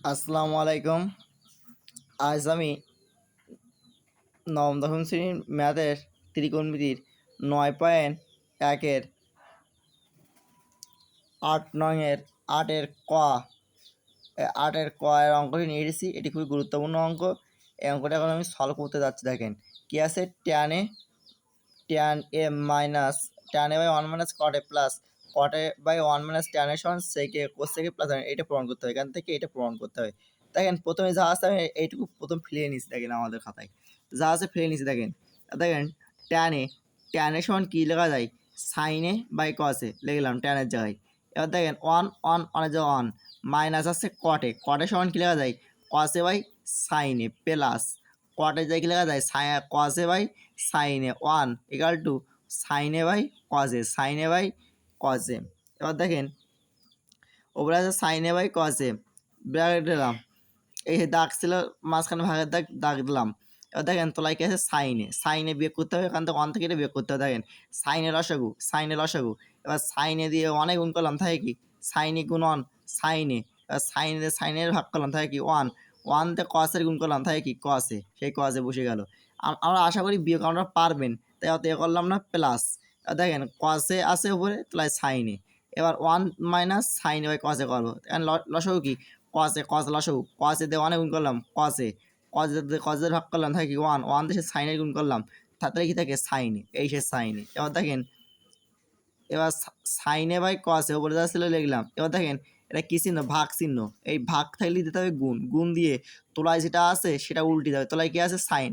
আসসালামু আলাইকুম। আজ আমি নবম দশম শ্রেণীর ম্যাথের ত্রিকোণমিতির ৯.১-এর ৮ 8-এর ক 8-এর ক এর অঙ্কটি নিয়ে এসেছি। এটি খুবই গুরুত্বপূর্ণ অঙ্ক। এই অঙ্কটা এখন আমি সলভ করতে যাচ্ছি। দেখেন কি আছে, tan a by 1 minus cot a plus cot a by 1 minus tan a সমান sec a cos sec a plus এটা প্রমাণ করতে হবে। এখান থেকে এটা প্রমাণ করতে হবে। দেখেন প্রথমে যা আছে আমি এইটুকু প্রথম ফেলিয়ে নিচ্ছি। দেখেন আমাদের খাতায় যা আছে ফেলে নিচ্ছি। দেখেন tan a সমান কী লেখা যায়, sin a by cos a লিখলাম tan এর জায়গায়। এবার দেখেন 1 1 যে 1 মাইনাস আছে cot a সমান কী লেখা যায়, cos a by sin a plus cot a জায়গায় কী লেখা যায়, cos a by sin a 1 equal to sin a by cos a। এবার দেখেন ওপরে আছে sin a by cos a, bracket দিলাম, এই দাগ ছিল মাঝখানে ভাগের দাগ দিলাম। এবার দেখেন তলায় কি আছে, সাইন এ বিয়োগ করতে হবে, এখান থেকে 1 থেকে এটা বিয়োগ করতে হবে। দেখেন সাইন এ লসাগু, এবার সাইন এ দিয়ে 1 গুণ করলাম, থাকে কি সাইন এ গুণ 1 সাইন এ, এবার সাইন এর ভাগ করলাম, থাকে কি 1 তে cos এর গুণ করলাম, থাকে কি cos এ, সেই cos এ বসে গেল। আমরা আশা করি বিয়োগ আমরা পারবেন, তাই অত করলাম না, প্লাস দেখেন cos এ আছে উপরে, তলায় সাইন এ, এবার 1 minus sine a by cos a করবো। এখন লসাগু কি cos লসাগু, cos এ দিয়ে 1 গুণ করলাম, cos এর ভাগ করলাম, থাকে কি 1 দিয়ে সাইন এর গুণ করলাম, তারপরে কি থাকে সাইন এ, এই সে সাইন এ। এবার দেখেন এবার সাইন এ বাই cos এ উপরে যা ছিল লিখলাম। এবার দেখেন এটা কি চিহ্ন, ভাগ চিহ্ন, এই ভাগ থাকলে দিতে হবে গুণ দিয়ে তোলায় যেটা আছে সেটা উল্টে যাবে। তোলায় কি আছে সাইন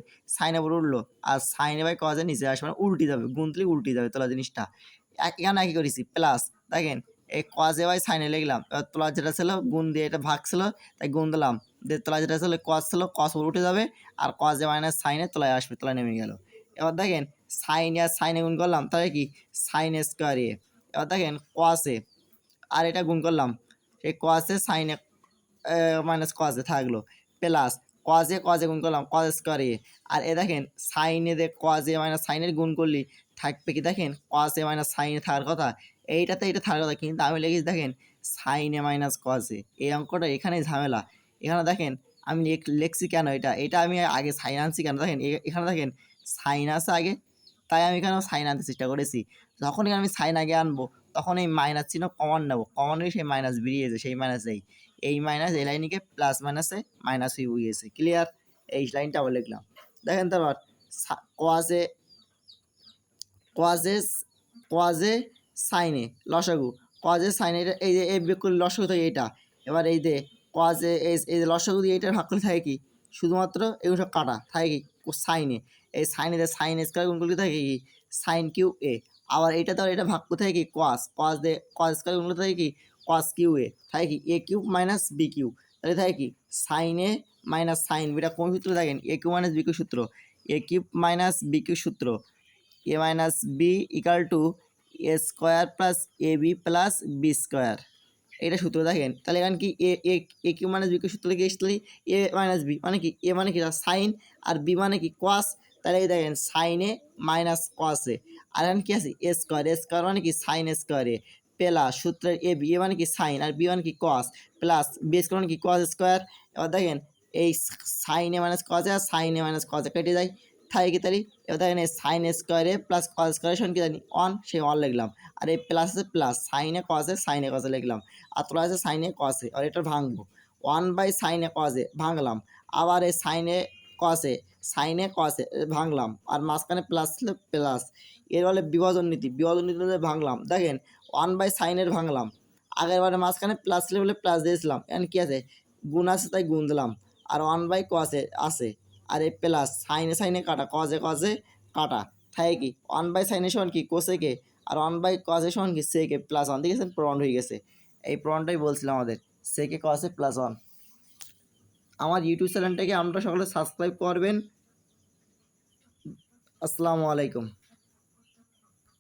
এ উপরে উঠলো, আর সাইন এ বাই cos এ নিচে আসবে, মানে উল্টে যাবে, গুণ দিলে উল্টে যাবে তোলা জিনিসটা। এখানে একই করেছি, প্লাস দেখেন এই cos এ বাই সাইন এ লিখলাম, এবার তোলা যেটা ছিল গুণ দিয়ে এটা ভাগ ছিল তাই গুণ দিলাম, দিয়ে তোলা যেটা ছিল cos ছিল cos উপরে উঠে যাবে, আর cos এ মাইনাস সাইন এ তোলায় আসবে, তোলায় নেমে গেল। এবার দেখেন সাইন এ আর সাইন এ গুণ করলাম, তাহলে কি সাইন এ স্কোয়ার এ। এবার দেখেন cos এ আর এটা গুণ করলাম, সেই cos A sign A minus cos এ থাকলো, প্লাস cos এ গুণ করলাম cos স্কোয়ার এ, আর এ দেখেন সাইন এ দিয়ে cos এ মাইনাস সাইন এর গুণ করলি থাকবে কি, দেখেন cos এ মাইনাস সাইন এ থাকার কথা, এইটাতে এটা থাকার কথা, কিন্তু আমি লিখেছি দেখেন সাইন এ মাইনাস cos এ। এই অঙ্কটা এখানেই ঝামেলা। এখানে দেখেন আমি লিখছি কেন, এটা আমি আগে সাইন আনছি কেন, দেখেন এখানে দেখেন সাইন আছে আগে, তাই আমি এখানে সাইন আনতে চেষ্টা করেছি। যখনই আমি সাইন আগে আনবো তখন এই মাইনাস চিহ্ন কমন নেবো, কমন নিয়ে সেই মাইনাস বেরিয়েছে, সেই মাইনাস এই মাইনাস এই লাইনকে প্লাস মাইনাসে মাইনাস হয়ে গিয়েছে, ক্লিয়ার। এই লাইনটা আবার লিখলাম। দেখেন তারপর cos এ সাইন এ লসাগু, cos এ সাইন এটা এই যে এই বিয়োগ করলে লসাগু থাকে এইটা, এবার এই যে cos এ এই যে লসাগু দিয়ে এইটার ভাগ করলে থাকে কি শুধুমাত্র এগুলো সব কাটা, থাকে কি সাইন এ, এই সাইন এ সাইন স্কোয়ার গুণ করলে থাকে কি সাইন কিউ এ, আবার এইটা তো এটা ভাগ করতে থাকে কি cos স্কোয়ার গুণ করলে থাকে কি cos কিউ এ, থাকে কি A cube minus B Q, তাহলে থাকে কি sine A minus sine beta কোন সূত্র, দেখেন A Q minus B Q সূত্র, A cube minus B Q সূত্র, A minus B equal to A square plus A B plus B square, এটা সূত্র। দেখেন তাহলে এখানে কি A Q minus B Q সূত্র লিখে এসেছি, এ মাইনাস বি মানে কি, এ মানে কি সাইন আর বি মানে কি কস, তাহলে এই দেখেন সাইন এ মাইনাস কস এ, আর এখন কি আছে এ স্কোয়ার মানে কি সাইন স্কোয়ার এ প্লাস সূত্রের এ মানে কি সাইন আর বি মানে কি কস, প্লাস বি স্কোয়ার মানে কি কস স্কোয়ার। এবার দেখেন এই sign A minus cos A R sign A minus cos এ কেটে যায়, থাকে কি তাহলে, এবার দেখেন এই সাইন স্কোয়ারে প্লাস কস স্কোয়ারের সঙ্গে কি জানি 1, সেই 1 লিখলাম, আর এই প্লাস আছে প্লাস সাইন এ কস এ লিখলাম, আর তোলা আছে সাইন এ কস এ, আর এটা ভাঙবো 1 বাই সাইন এ কস এ ভাঙলাম, আবার এই সাইন এ কস এ ভাঙলাম, আর মাঝখানে প্লাস ছিল প্লাস, এর বলে বিভাজন নীতি ভাঙলাম। দেখেন 1 বাই সাইন এর ভাঙলাম, আগের বারে মাঝখানে প্লাস ছিল বলে প্লাস দিয়েছিলাম, এখন কি আছে গুণ আছে তাই গুণ দিলাম, আর 1 বাই কস এ আছে, আর এই প্লাস সাইনে কাটা কস এ কাটা, থাকে কি 1 বাই সাইনে সমান কি কোসেকে, আর 1 বাই কস এ সমান কি সেকে প্লাস 1, দেখেছেন প্রমাণ হয়ে গেছে। এই প্রমাণটাই বলছিলাম আমাদের, সেকে কস এ প্লাস 1। আমার ইউটিউব চ্যানেলটাকে আপনারা সকলে সাবস্ক্রাইব করবেন। আসসালামু আলাইকুম।